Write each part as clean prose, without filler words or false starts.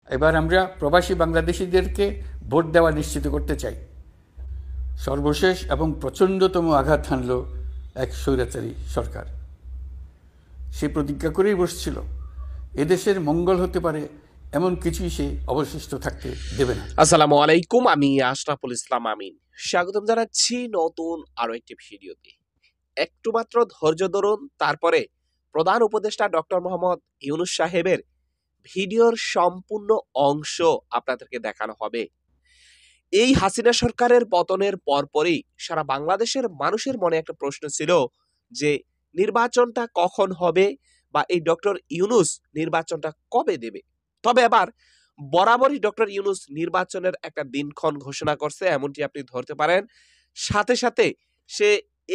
এবার আমরা প্রবাসী বাংলাদেশিদেরকে ভোট দেওয়া নিশ্চিত করতে চাই। সর্বশেষ এবং প্রচণ্ডতম আঘাত হানল এক স্বৈরাচারী সরকার। সে প্রতিজ্ঞা করেই বসছিল এদেশের মঙ্গল হতে পারে এমন কিছুই সে অবশিষ্ট থাকতে দেবে না। আসসালামু আলাইকুম, আমি আশরাফুল ইসলাম আমিন। স্বাগতম জানাচ্ছি নতুন আরো একটি ভিডিওতে। একটু মাত্র ধৈর্য ধরুন, তারপরে প্রধান উপদেষ্টা ডক্টর মোহাম্মদ ইউনূস সাহেবের ভিডিওর সম্পূর্ণ অংশ আপনাদেরকে দেখানো হবে। এই হাসিনা সরকারের পতনের পরপরই সারা বাংলাদেশের মানুষের মনে একটা প্রশ্ন ছিল যে নির্বাচনটা কখন হবে বা এই ডক্টর ইউনূস নির্বাচনটা কবে দেবে। তবে এবার বরাবরই ডক্টর ইউনূস নির্বাচনের একটা দিনক্ষণ ঘোষণা করছে, এমনটি আপনি ধরতে পারেন। সাথে সাথে সে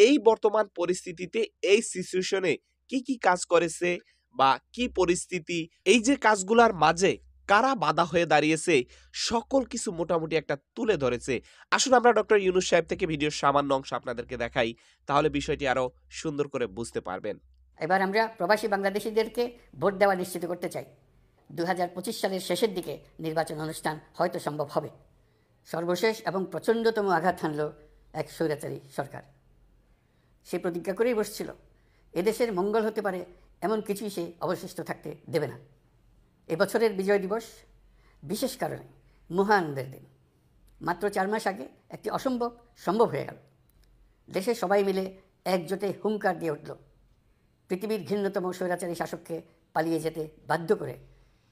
এই বর্তমান পরিস্থিতিতে এই সিচুয়েশনে কি কি কাজ করেছে বা কি পরিস্থিতি, এই যে কাজগুলার মাঝে কারা বাধা হয়ে দাঁড়িয়েছে, সকল কিছু মোটামুটি একটা তুলে ধরেছে। আসলে আমরা ডক্টর ইউনূস সাহেব থেকে ভিডিওর সামান্য অংশ আপনাদেরকে দেখাই, তাহলে বিষয়টি আরো সুন্দর করে বুঝতে পারবেন। এবার আমরা প্রবাসী বাংলাদেশিদেরকে ভোট দেওয়া নিশ্চিত করতে চাই। 2025 সালের শেষের দিকে নির্বাচন অনুষ্ঠান হয়তো সম্ভব হবে। সর্বশেষ এবং প্রচণ্ডতম আঘাত হানল এক স্বৈরাচারী সরকার। সে প্রতিজ্ঞা করেই বসছিল এদেশের মঙ্গল হতে পারে এমন কিছুই সে অবশিষ্ট থাকতে দেবে না। এবছরের বিজয় দিবস বিশেষ কারণে মহানন্দের দিন। মাত্র 4 মাস আগে একটি অসম্ভব সম্ভব হয়ে গেল। দেশে সবাই মিলে একজোটে হুঙ্কার দিয়ে উঠল। পৃথিবীর ঘৃণ্যতম স্বৈরাচারী শাসককে পালিয়ে যেতে বাধ্য করে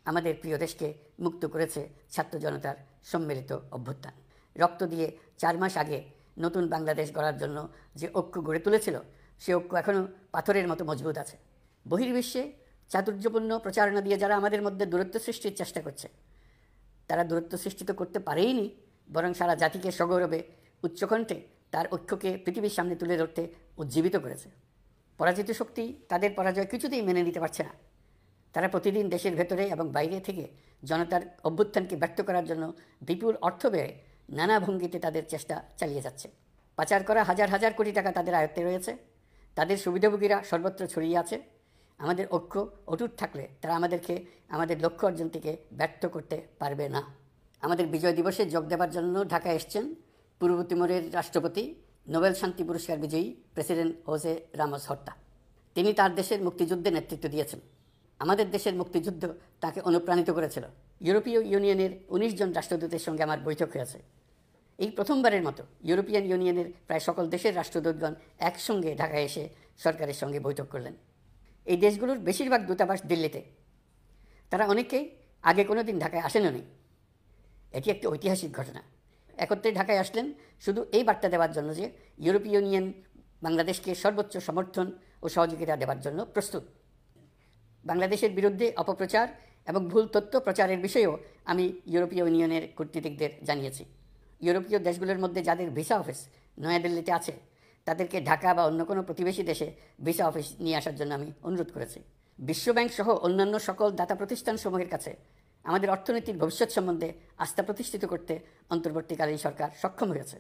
আমাদের প্রিয় দেশকে মুক্ত করেছে ছাত্র জনতার সম্মিলিত অভ্যুত্থান। রক্ত দিয়ে 4 মাস আগে নতুন বাংলাদেশ গড়ার জন্য যে ঐক্য গড়ে তুলেছিল, সে ঐক্য এখনও পাথরের মতো মজবুত আছে। বহির্বিশ্বে চাতুর্যপূর্ণ প্রচারণা দিয়ে যারা আমাদের মধ্যে দূরত্ব সৃষ্টির চেষ্টা করছে, তারা দূরত্ব সৃষ্টি তো করতে পারেইনি, বরং সারা জাতিকে সগৌরবে উচ্চকণ্ঠে তার ঐক্যকে পৃথিবীর সামনে তুলে ধরতে উজ্জীবিত করেছে। পরাজিত শক্তি তাদের পরাজয় কিছুতেই মেনে নিতে পারছে না। তারা প্রতিদিন দেশের ভেতরে এবং বাইরে থেকে জনতার অভ্যুত্থানকে ব্যর্থ করার জন্য বিপুল অর্থ ব্যয়ে নানা ভঙ্গিতে তাদের চেষ্টা চালিয়ে যাচ্ছে। পাচার করা হাজার হাজার কোটি টাকা তাদের আয়ত্তে রয়েছে। তাদের সুবিধাভোগীরা সর্বত্র ছড়িয়ে আছে। আমাদের ঐক্য অটুট থাকলে তারা আমাদেরকে আমাদের লক্ষ্য অর্জন থেকে ব্যর্থ করতে পারবে না। আমাদের বিজয় দিবসে যোগ দেওয়ার জন্য ঢাকায় এসছেন পূর্ব তিমুরের রাষ্ট্রপতি, নোবেল শান্তি পুরস্কার বিজয়ী প্রেসিডেন্ট হোসে রামোস হর্তা। তিনি তার দেশের মুক্তিযুদ্ধে নেতৃত্ব দিয়েছেন। আমাদের দেশের মুক্তিযুদ্ধ তাকে অনুপ্রাণিত করেছিল। ইউরোপীয় ইউনিয়নের 19 জন রাষ্ট্রদূতের সঙ্গে আমার বৈঠক হয়েছে। এই প্রথমবারের মতো ইউরোপিয়ান ইউনিয়নের প্রায় সকল দেশের রাষ্ট্রদূতগণ একসঙ্গে ঢাকায় এসে সরকারের সঙ্গে বৈঠক করলেন। এই দেশগুলোর বেশিরভাগ দূতাবাস দিল্লিতে। তারা অনেকেই আগে কোনো দিন ঢাকায় আসেনও। এটি একটি ঐতিহাসিক ঘটনা। একত্রে ঢাকায় আসলেন শুধু এই বার্তা দেওয়ার জন্য যে ইউরোপীয় ইউনিয়ন বাংলাদেশকে সর্বোচ্চ সমর্থন ও সহযোগিতা দেওয়ার জন্য প্রস্তুত। বাংলাদেশের বিরুদ্ধে অপপ্রচার এবং ভুল তথ্য প্রচারের বিষয়েও আমি ইউরোপীয় ইউনিয়নের কূটনীতিকদের জানিয়েছি। ইউরোপীয় দেশগুলোর মধ্যে যাদের ভিসা অফিস নয়াদিল্লিতে আছে, তাদেরকে ঢাকা বা অন্য কোনো প্রতিবেশী দেশে ভিসা অফিস নিয়ে আসার জন্য আমি অনুরোধ করেছি। বিশ্বব্যাংক সহ অন্যান্য সকল দাতা প্রতিষ্ঠানসমূহের কাছে আমাদের অর্থনীতির ভবিষ্যৎ সম্বন্ধে আস্থা প্রতিষ্ঠিত করতে অন্তর্বর্তীকালীন সরকার সক্ষম হয়েছে।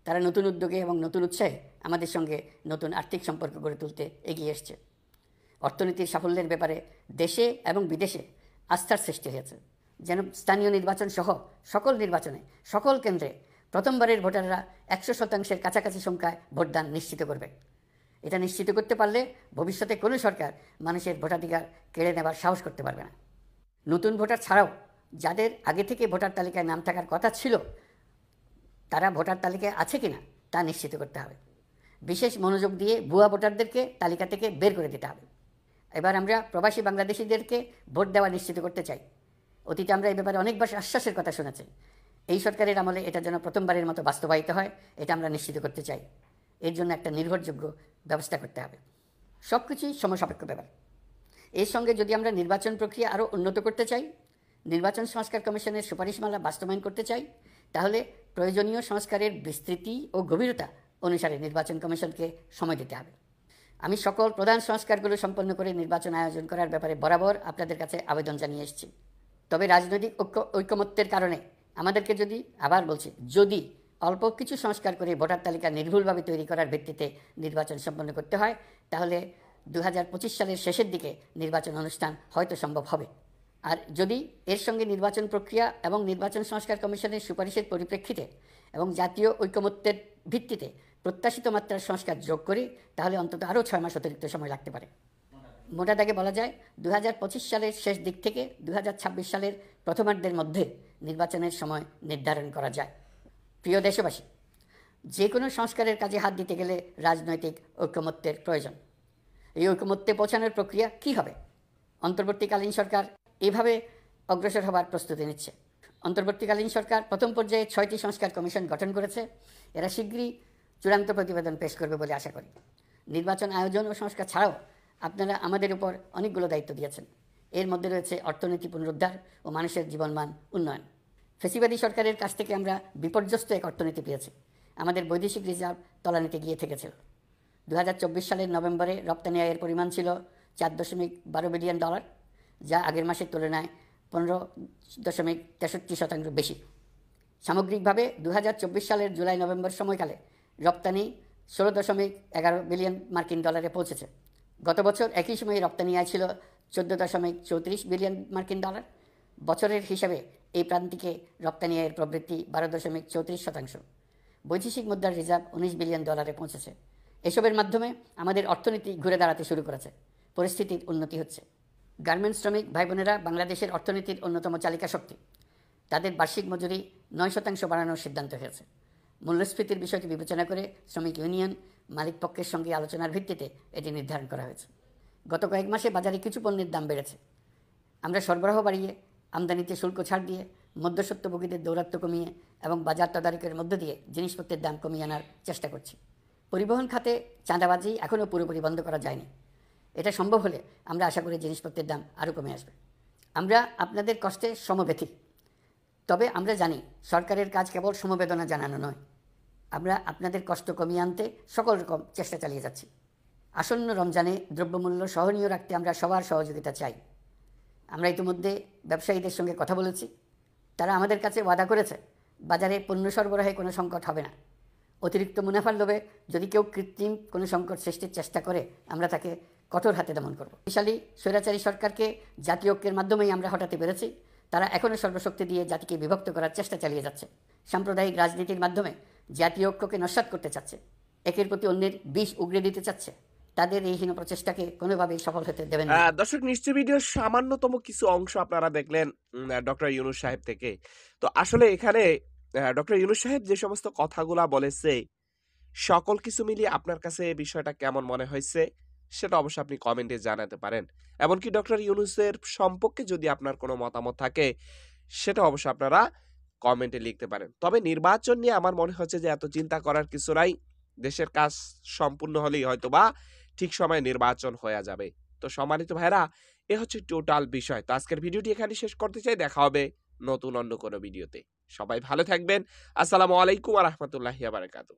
তারা নতুন উদ্যোগে এবং নতুন উৎসাহে আমাদের সঙ্গে নতুন আর্থিক সম্পর্ক গড়ে তুলতে এগিয়ে এসছে। অর্থনীতির সাফল্যের ব্যাপারে দেশে এবং বিদেশে আস্থার সৃষ্টি হয়েছে। যেন স্থানীয় নির্বাচন সহ সকল নির্বাচনে সকল কেন্দ্রে প্রথমবারের ভোটাররা 100% কাছাকাছি সংখ্যায় ভোটদান নিশ্চিত করবে। এটা নিশ্চিত করতে পারলে ভবিষ্যতে কোনো সরকার মানুষের ভোটাধিকার কেড়ে নেবার সাহস করতে পারবে না। নতুন ভোটার ছাড়াও যাদের আগে থেকে ভোটার তালিকায় নাম থাকার কথা ছিল, তারা ভোটার তালিকায় আছে কিনা তা নিশ্চিত করতে হবে। বিশেষ মনোযোগ দিয়ে ভুয়া ভোটারদেরকে তালিকা থেকে বের করে দিতে হবে। এবার আমরা প্রবাসী বাংলাদেশিদেরকে ভোট দেওয়া নিশ্চিত করতে চাই। অতীতে আমরা এই ব্যাপারে অনেকবার আশ্বাসের কথা শুনেছি। এই সরকারের আমলে এটা যেন প্রথমবারের মতো বাস্তবায়িত হয়, এটা আমরা নিশ্চিত করতে চাই। এর জন্য একটা নির্ভরযোগ্য ব্যবস্থা করতে হবে। সব কিছুই সমসাপেক্ষ ব্যাপার। এর সঙ্গে যদি আমরা নির্বাচন প্রক্রিয়া আরও উন্নত করতে চাই, নির্বাচন সংস্কার কমিশনের সুপারিশমালা বাস্তবায়ন করতে চাই, তাহলে প্রয়োজনীয় সংস্কারের বিস্তৃতি ও গভীরতা অনুসারে নির্বাচন কমিশনকে সময় দিতে হবে। আমি সকল প্রধান সংস্কারগুলো সম্পন্ন করে নির্বাচন আয়োজন করার ব্যাপারে বরাবর আপনাদের কাছে আবেদন জানিয়ে এসেছি। তবে রাজনৈতিক ঐকমত্যের কারণে আমাদেরকে যদি অল্প কিছু সংস্কার করে ভোটার তালিকা নির্ভুলভাবে তৈরি করার ভিত্তিতে নির্বাচন সম্পন্ন করতে হয়, তাহলে 2025 সালের শেষের দিকে নির্বাচন অনুষ্ঠান হয়তো সম্ভব হবে। আর যদি এর সঙ্গে নির্বাচন প্রক্রিয়া এবং নির্বাচন সংস্কার কমিশনের সুপারিশের পরিপ্রেক্ষিতে এবং জাতীয় ঐকমত্যের ভিত্তিতে প্রত্যাশিত মাত্রার সংস্কার যোগ করি, তাহলে অন্তত আরও 6 মাস অতিরিক্ত সময় লাগতে পারে। মোটা দাগে বলা যায় 2025 সালের শেষ দিক থেকে 2026 সালের প্রথমার্ধের মধ্যে নির্বাচনের সময় নির্ধারণ করা যায়। প্রিয় দেশবাসী, যে কোনো সংস্কারের কাজে হাত দিতে গেলে রাজনৈতিক ঐকমত্যের প্রয়োজন। এই ঐকমত্যে পৌঁছানোর প্রক্রিয়া কী হবে? অন্তর্বর্তীকালীন সরকার এভাবে অগ্রসর হবার প্রস্তুতি নিচ্ছে। অন্তর্বর্তীকালীন সরকার প্রথম পর্যায়ে 6টি সংস্কার কমিশন গঠন করেছে। এরা শীঘ্রই চূড়ান্ত প্রতিবেদন পেশ করবে বলে আশা করি। নির্বাচন আয়োজন ও সংস্কার ছাড়াও আপনারা আমাদের উপর অনেকগুলো দায়িত্ব দিয়েছেন। এর মধ্যে রয়েছে অর্থনীতি পুনরুদ্ধার ও মানুষের জীবনমান উন্নয়ন। ফ্যাসিবাদী সরকারের কাছ থেকে আমরা বিপর্যস্ত এক অর্থনীতি পেয়েছি। আমাদের বৈদেশিক রিজার্ভ তলানিতে গিয়ে থেকেছিল। 2024 সালের নভেম্বরে রপ্তানি আয়ের পরিমাণ ছিল $4.12 বিলিয়ন, যা আগের মাসের তুলনায় 15.63% বেশি। সামগ্রিকভাবে 2024 সালের জুলাই নভেম্বর সময়কালে রপ্তানি $16.11 বিলিয়ন মার্কিন ডলারে পৌঁছেছে। গত বছর একই সময়ে রপ্তানি আয় ছিল $14.34 বিলিয়ন মার্কিন ডলার। বছরের হিসাবে এই প্রান্তিকে রপ্তানি আয়ের প্রবৃদ্ধি 12.34%। বৈদেশিক মুদ্রার রিজার্ভ $19 বিলিয়ন পৌঁছেছে। এসবের মাধ্যমে আমাদের অর্থনীতি ঘুরে দাঁড়াতে শুরু করেছে। পরিস্থিতির উন্নতি হচ্ছে। গার্মেন্টস শ্রমিক ভাই বোনেরা বাংলাদেশের অর্থনীতির অন্যতম চালিকা শক্তি। তাদের বার্ষিক মজুরি 9% বাড়ানোর সিদ্ধান্ত হয়েছে। মূল্যস্ফীতির বিষয়টি বিবেচনা করে শ্রমিক ইউনিয়ন মালিক পক্ষের সঙ্গে আলোচনার ভিত্তিতে এটি নির্ধারণ করা হয়েছে। গত কয়েক মাসে বাজারে কিছু পণ্যের দাম বেড়েছে। আমরা সরবরাহ বাড়িয়ে, আমদানিতে শুল্ক ছাড় দিয়ে, মধ্যস্বত্বভোগীদের দৌরাত্ম্য কমিয়ে এবং বাজার তদারকির মধ্য দিয়ে জিনিসপত্রের দাম কমিয়ে আনার চেষ্টা করছি। পরিবহন খাতে চাঁদাবাজি এখনও পুরোপুরি বন্ধ করা যায়নি। এটা সম্ভব হলে আমরা আশা করি জিনিসপত্রের দাম আরও কমে আসবে। আমরা আপনাদের কষ্টে সমব্যথী। তবে আমরা জানি সরকারের কাজ কেবল সমবেদনা জানানো নয়। আমরা আপনাদের কষ্ট কমিয়ে আনতে সকল রকম চেষ্টা চালিয়ে যাচ্ছি। আসন্ন রমজানে দ্রব্যমূল্য সহনীয় রাখতে আমরা সবার সহযোগিতা চাই। আমরা ইতিমধ্যে ব্যবসায়ীদের সঙ্গে কথা বলেছি। তারা আমাদের কাছে ওয়াদা করেছে বাজারে পণ্য সরবরাহে কোনো সংকট হবে না। অতিরিক্ত মুনাফার লোভে যদি কেউ কৃত্রিম কোনো সংকট সৃষ্টির চেষ্টা করে, আমরা তাকে কঠোর হাতে দমন করব। শক্তিশালী স্বৈরাচারী সরকারকে জাতীয় ঐক্যের মাধ্যমেই আমরা হটাতে পেরেছি। তারা এখনও সর্বশক্তি দিয়ে জাতিকে বিভক্ত করার চেষ্টা চালিয়ে যাচ্ছে। সাম্প্রদায়িক রাজনীতির মাধ্যমে জাতীয় ঐক্যকে নস্যাৎ করতে চাচ্ছে। একের প্রতি অন্যের বিষ উগড়ে দিতে চাচ্ছে। তাদের এই হীন প্রচেষ্টাকে কোনোভাবেই সফল হতে দেবেন না। দর্শক, নিশ্চয় ভিডিওর সামান্যতম কিছু অংশ আপনারা দেখলেন ডক্টর ইউনূস সাহেব থেকে। তো আসলে এখানে ডক্টর ইউনূস সাহেব যে সমস্ত কথাগুলা বলেছে, সকল কিছু মিলিয়ে আপনার কাছে এই বিষয়টা কেমন মনে হয়েছে সেটা অবশ্যই আপনি কমেন্টে জানাতে পারেন। এমনকি ডক্টর ইউনূসের সম্পর্কে যদি আপনার কোনো মতামত থাকে, সেটা অবশ্যই আপনারা কমেন্টে লিখতে পারেন। তবে নির্বাচন নিয়ে আমার মনে হচ্ছে যে এত চিন্তা করার কিছু নাই। দেশের কাজ সম্পূর্ণ হলেই হয়তোবা ঠিক সময়ে নির্বাচন হয়ে যাবে। তো সম্মানিত ভাইরা, এ হচ্ছে টোটাল বিষয়। তো আজকের ভিডিওটি এখানে শেষ করতে চাই। দেখা হবে নতুন অন্য কোনো ভিডিওতে। সবাই ভালো থাকবেন। আসসালামু আলাইকুম ওয়া রাহমাতুল্লাহি ওয়া বারাকাতুহু।